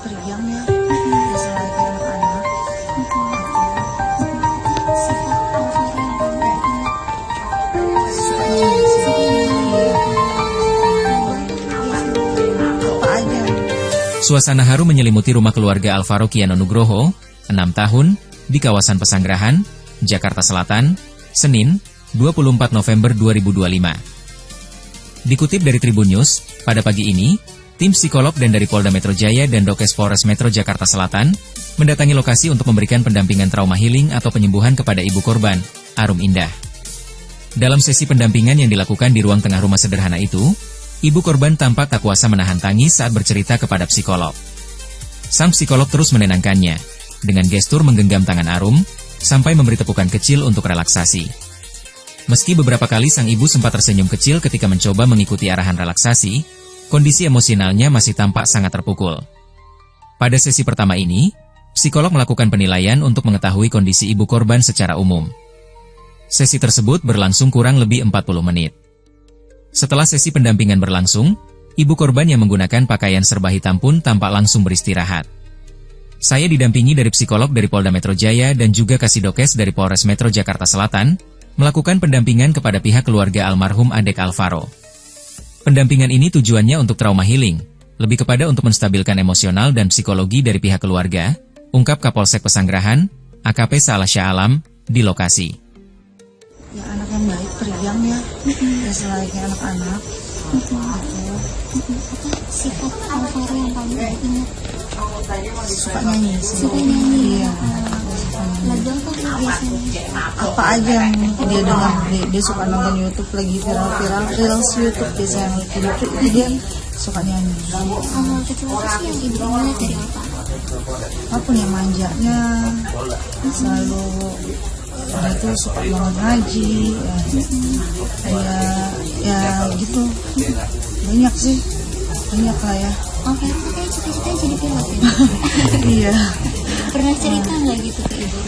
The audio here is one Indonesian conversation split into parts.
periang ya, biasa lagi anak-anak. Sifat Alvaro yang paling ingat Apa aja? Suasana haru menyelimuti rumah keluarga Alvaro Kiano Nugroho, 6 tahun, di kawasan Pesanggerahan, Jakarta Selatan, Senin, 24 November 2025. Dikutip dari Tribun News, pada pagi ini, tim psikolog dan dari Polda Metro Jaya dan Dokes Polres Metro Jakarta Selatan mendatangi lokasi untuk memberikan pendampingan trauma healing atau penyembuhan kepada ibu korban, Arum Indah. Dalam sesi pendampingan yang dilakukan di ruang tengah rumah sederhana itu, ibu korban tampak tak kuasa menahan tangis saat bercerita kepada psikolog. Sang psikolog terus menenangkannya, dengan gestur menggenggam tangan Arum, sampai memberi tepukan kecil untuk relaksasi. Meski beberapa kali sang ibu sempat tersenyum kecil ketika mencoba mengikuti arahan relaksasi, kondisi emosionalnya masih tampak sangat terpukul. Pada sesi pertama ini, psikolog melakukan penilaian untuk mengetahui kondisi ibu korban secara umum. Sesi tersebut berlangsung kurang lebih 40 menit. Setelah sesi pendampingan berlangsung, ibu korban yang menggunakan pakaian serba hitam pun tampak langsung beristirahat. Saya didampingi dari psikolog dari Polda Metro Jaya dan juga Kasidokes dari Polres Metro Jakarta Selatan, melakukan pendampingan kepada pihak keluarga almarhum Adek Alvaro. Pendampingan ini tujuannya untuk trauma healing, lebih kepada untuk menstabilkan emosional dan psikologi dari pihak keluarga, ungkap Kapolsek Pesanggerahan, AKP Salah Syah Alam, di lokasi. Ya anak yang baik, periang ya, biasa lagi anak-anak. apa sifat Alvaro yang paling ingat? Suka nyanyi sih. Suka nyanyi. Iya. Lagu apa biasanya? Apa aja yang dia dengar, dia suka nonton YouTube lagi viral-viral, reels YouTube biasanya yang video itu dia suka nyanyi. Hal kecil apa sih yang ibu ingat dari apa? Apapun yang manjanya, selalu dia tuh suka banget ngaji, ya gitu, banyak sih, banyak lah ya. Alvaro katanya cita-citanya jadi pilot ya? Iya. Pernah cerita nggak gitu ke ibu?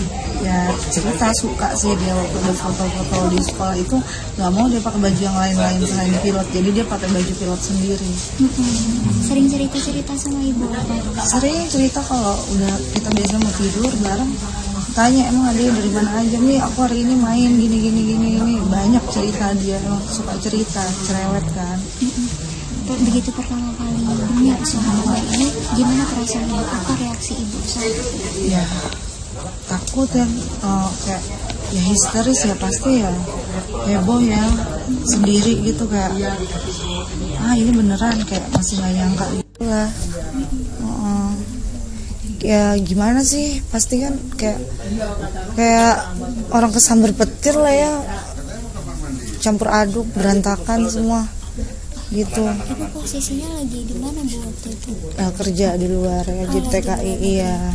Ya cerita suka sih dia waktu ada foto-foto di sekolah itu nggak mau dia pakai baju yang lain-lain selain pilot, jadi dia pakai baju pilot sendiri. Sering cerita-cerita sama ibu apa? Sering cerita kalau udah kita biasa mau tidur bareng, tanya emang ada dari mana aja nih, aku hari ini main gini, banyak cerita, dia emang suka cerita, cerewet kan. Begitu pertama kali dengar soal ini, gimana perasaan ibu? Apa reaksi ibu saat itu? Ya takut ya, kayak ya histeris ya pasti ya, heboh ya, sendiri gitu kayak ini beneran, kayak masih nggak nyangka gitu lah. Ya gimana sih, pasti kan kayak orang kesambar petir lah ya, campur aduk, berantakan semua gitu. Ibu posisinya lagi di mana bu waktu itu? Kerja di luar ya, jadi TKI. Iya.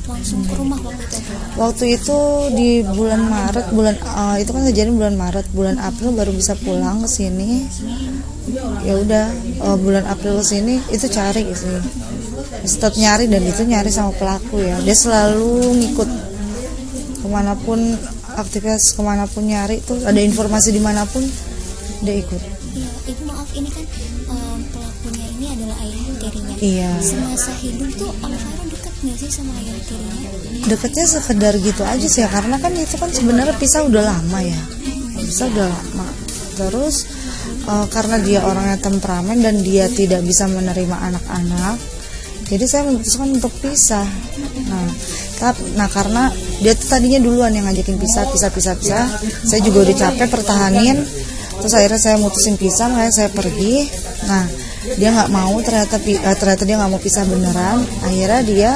Langsung ke rumah waktu itu? Waktu itu di bulan Maret, itu kan kejadian bulan Maret, bulan April baru bisa pulang ke sini. Ya udah, bulan April ke sini itu cari sih. Tetap nyari, dan itu nyari sama pelaku ya. Dia selalu ngikut kemanapun, aktivitas kemanapun nyari tuh, ada informasi dimanapun dia ikut. Iya, ibu maaf, ini kan pelakunya ini adalah ayah tirinya. Iya. Semasa hidup tuh Alvaro dekat nggak sih sama ayah tirinya? Deketnya sekedar gitu aja sih ya, karena kan itu kan sebenarnya pisah udah lama ya, pisah udah lama. Terus karena dia orangnya temperamen dan dia tidak bisa menerima anak-anak, jadi saya memutuskan untuk pisah. Nah karena dia tuh tadinya duluan yang ngajakin pisah, saya juga udah capek pertahanin. Terus akhirnya saya mutusin pisah, makanya saya pergi. Nah dia nggak mau, ternyata dia nggak mau pisah beneran. Akhirnya dia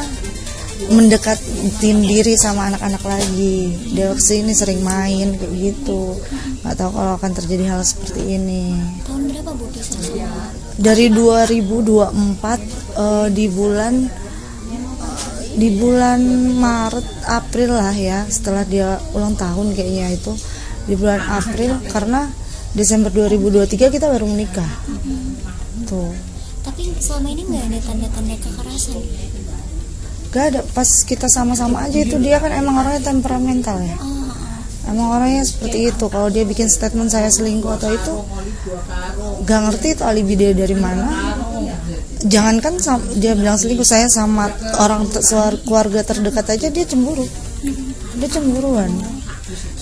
mendekatin diri sama anak-anak lagi. Dia kesini sering main kayak gitu. Nggak tahu kalau akan terjadi hal seperti ini. Tahun berapa bu pisah sama? Dari 2024 di bulan Maret April lah ya, setelah dia ulang tahun kayaknya itu di bulan April, karena Desember 2023 kita baru menikah. Tuh. Tapi selama ini nggak ada tanda-tanda kekerasan? Gak ada, pas kita sama-sama aja itu dia kan emang orangnya temperamental ya. Emang orangnya seperti itu. Kalau dia bikin statement saya selingkuh atau itu, gak ngerti itu alibi dia dari mana. jangankan dia bilang selingkuh, saya sama orang keluarga terdekat aja dia cemburu. Dia cemburuan.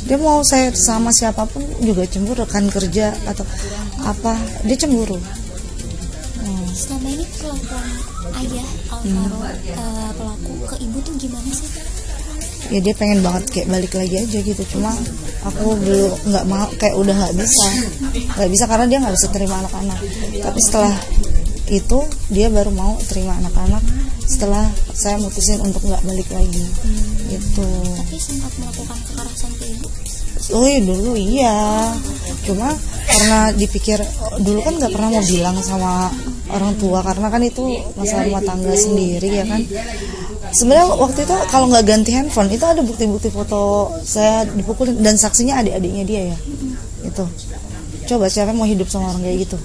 Dia mau saya sama siapapun juga cemburu, kan kerja atau apa, dia cemburu. Selama ini perlakuan ayah Alvaro pelaku ke ibu tuh gimana sih? Ya dia pengen banget kayak balik lagi aja gitu, cuma aku belum, nggak mau, kayak udah nggak bisa karena dia nggak bisa terima anak-anak. Tapi setelah itu dia baru mau terima anak-anak setelah saya mutusin untuk nggak balik lagi gitu. Tapi sempat melakukan kekerasan ke ibu? Oh iya dulu iya, cuma karena dipikir dulu kan nggak pernah mau bilang sama orang tua karena kan itu masalah rumah tangga sendiri ya kan. Sebenarnya waktu itu kalau nggak ganti handphone itu ada bukti-bukti foto saya dipukulin dan saksinya adik-adiknya dia ya. Itu coba siapa yang mau hidup sama orang kayak gitu.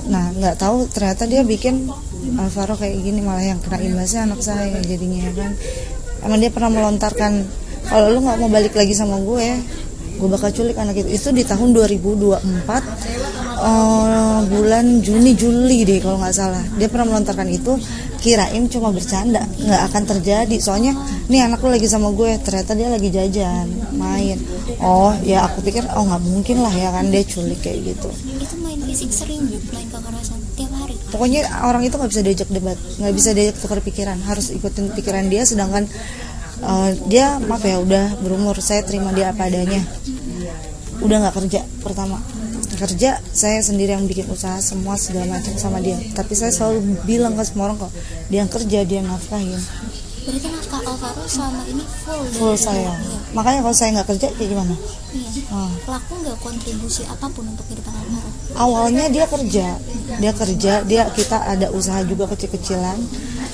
Nah nggak tahu ternyata dia bikin Alvaro kayak gini, malah yang kena imbasnya anak saya jadinya ya kan. Emang dia pernah melontarkan, kalau lu nggak mau balik lagi sama gue bakal culik anak itu di tahun 2024 bulan Juni-Juli deh kalau nggak salah. Dia pernah melontarkan itu, kirain cuma bercanda, nggak akan terjadi soalnya nih anak lu lagi sama gue, ternyata dia lagi jajan main. Oh ya aku pikir oh nggak mungkin lah ya kan dia culik kayak gitu. Itu main fisik sering, main kekerasan tiap hari? Pokoknya orang itu nggak bisa diajak debat, nggak bisa diajak tukar pikiran, harus ikutin pikiran dia. Sedangkan dia maaf ya udah berumur, saya terima dia apa adanya. Udah nggak kerja, pertama kerja saya sendiri yang bikin usaha semua segala macam sama dia. Tapi saya selalu bilang ke semua orang kok dia yang kerja, dia yang nafkahin. Berarti nafkah Alvaro selama ini Full saya. Makanya kalau saya nggak kerja kayak gimana? Iya. Pelaku nggak kontribusi apapun untuk kehidupan Alvaro? Awalnya dia kerja, kita ada usaha juga kecil-kecilan.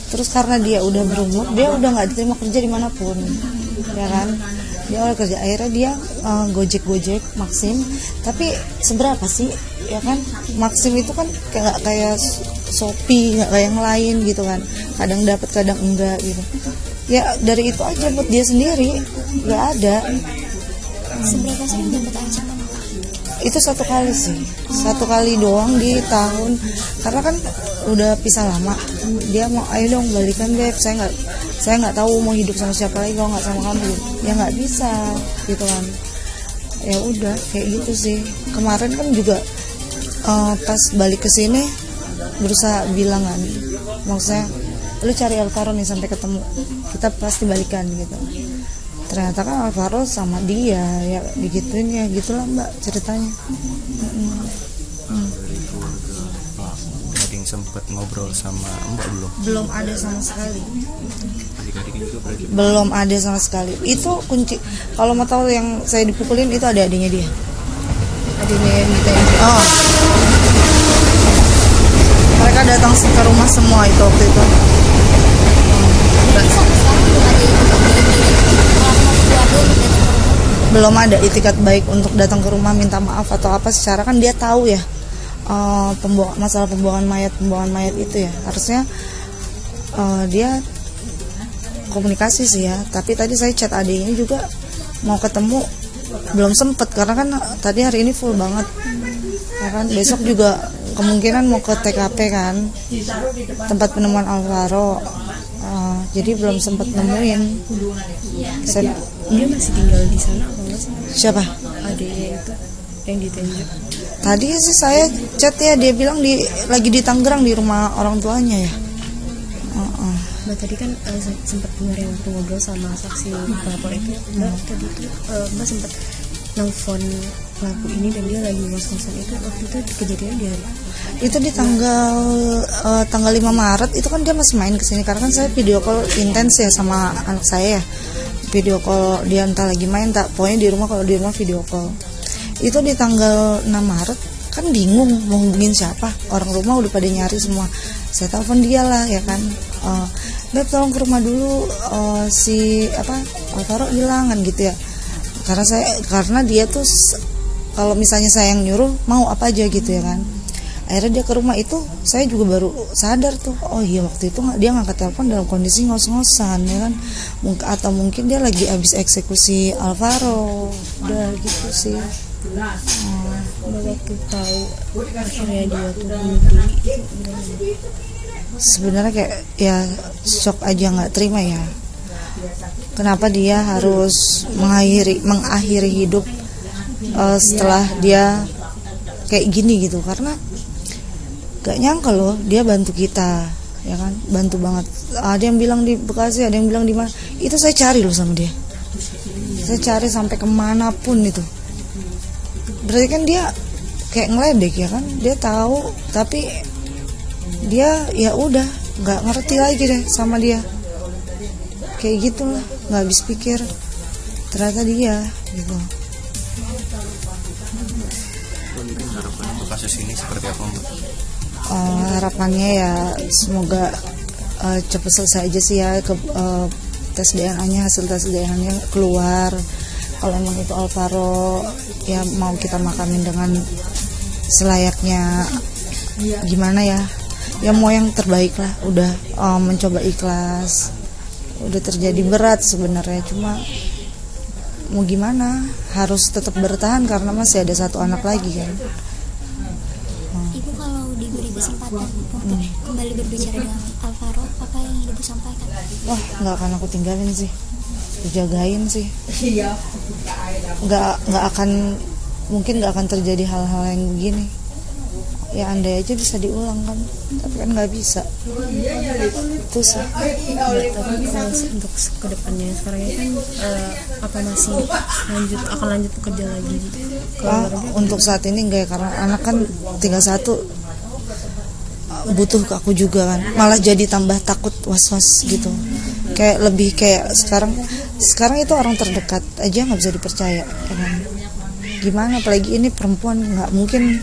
Terus karena dia udah berumur, dia udah nggak diterima kerja dimanapun, ya kan? Dia udah kerja, akhirnya dia gojek Maxim. Tapi seberapa sih, ya kan? Maxim itu kan kayak Shopee, nggak kayak yang lain gitu kan? Kadang dapat, kadang enggak gitu. Ya dari itu aja buat dia sendiri, nggak ada. Seberapa sering dapat ancaman? Itu satu kali doang di tahun, karena kan udah pisah lama. Dia mau ayo dong balikan beb, saya nggak tahu mau hidup sama siapa lagi kalau nggak sama kamu. Ya nggak bisa gitu kan. Ya udah kayak gitu sih. Kemarin kan juga pas balik ke sini berusaha bilang kan, maksudnya lu cari Alvaro nih sampai ketemu, kita pasti balikan gitu. Ternyata kan Alvaro sama dia ya digituin ya gitulah mbak ceritanya. Ada yang sempat ngobrol sama mbak belum? Belum ada sama sekali. Adik-adiknya juga berarti? Belum ada sama sekali. Itu kunci. Kalau mau tahu yang saya dipukulin itu ada adiknya dia. Adiknya yang ditembak. Oh. Mereka datang ke rumah semua itu waktu itu. Belum ada itikat baik untuk datang ke rumah minta maaf atau apa, secara kan dia tahu ya masalah pembuangan mayat itu ya, harusnya dia komunikasi sih ya. Tapi tadi saya chat adiknya juga mau ketemu, belum sempet karena kan tadi hari ini full banget ya kan. Besok juga kemungkinan mau ke TKP kan, tempat penemuan Alvaro. Jadi belum sempat nemuin. Dia masih tinggal di sana kalau nggak salah. Siapa? Adiknya itu yang ditembak. Tadi sih saya chat ya, dia bilang lagi di Tangerang di rumah orang tuanya ya. Mbak tadi kan sempat dengerin waktu ngobrol sama saksi pelapor itu, Mbak tadi itu Mbak sempat nelfon pelaku ini dan dia lagi ngos-ngosan itu. Waktu itu kejadian di hari Itu di tanggal 5 Maret itu kan dia masih main kesini karena kan saya video call intens ya sama anak saya ya. Video call dia entah lagi main tak, pokoknya di rumah, kalau di rumah video call. Itu di tanggal 6 Maret kan bingung mau hubungin siapa, orang rumah udah pada nyari semua. Saya telepon dia lah ya kan, Beb tolong ke rumah dulu, Alvaro hilang kan gitu ya. Karena dia tuh kalau misalnya saya yang nyuruh mau apa aja gitu ya kan. Akhirnya dia ke rumah itu, saya juga baru sadar tuh, oh iya waktu itu dia ngangkat telepon dalam kondisi ngos-ngosan ya kan. Atau mungkin dia lagi habis eksekusi Alvaro, udah gitu sih. Mbak waktu tahu akhirnya dia tuh bunuh diri itu gimana? Sebenarnya kayak ya shock aja, nggak terima ya. Kenapa dia harus mengakhiri hidup setelah dia kayak gini gitu? Karena gak nyangka loh dia bantu kita, ya kan, bantu banget. Ada yang bilang di Bekasi, ada yang bilang di mana. Itu saya cari loh sama dia. Saya cari sampai kemanapun itu. Berarti kan dia kayak ngeledek ya kan? Dia tahu tapi dia ya udah nggak ngerti lagi deh sama dia. Kayak gitulah, nggak habis pikir. Ternyata dia gitu. Mungkin harapan untuk kasus ini seperti apa, Mbak? Harapannya ya semoga cepat selesai aja sih ya, tes DNA-nya, hasil tes DNA-nya keluar. Kalau emang itu Alvaro, ya mau kita makamin dengan selayaknya, gimana ya, ya mau yang terbaik lah. Udah mencoba ikhlas, udah terjadi berat sebenarnya, cuma mau gimana, harus tetap bertahan karena masih ada satu anak lagi kan. Ibu kalau diberi kesempatan untuk kembali berbicara dengan Alvaro, apa yang ingin Ibu sampaikan? Wah, nggak akan aku tinggalin sih, dijagain sih. Nggak akan, mungkin nggak akan terjadi hal-hal yang begini. Ya andai aja bisa diulang kan, tapi kan nggak bisa. Itu sih. Tapi untuk kedepannya sekarang ini kan apa masih akan lanjut bekerja lagi gitu? Untuk saat ini enggak, karena anak kan tinggal satu, butuh ke aku juga kan, malah jadi tambah takut, was-was gitu. Kayak lebih kayak sekarang itu orang terdekat aja nggak bisa dipercaya ya kan? Gimana apalagi ini perempuan, nggak mungkin.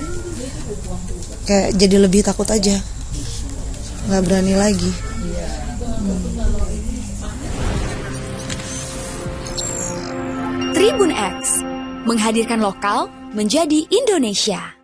Kayak jadi lebih takut aja, nggak berani lagi. Tribun X menghadirkan lokal menjadi Indonesia.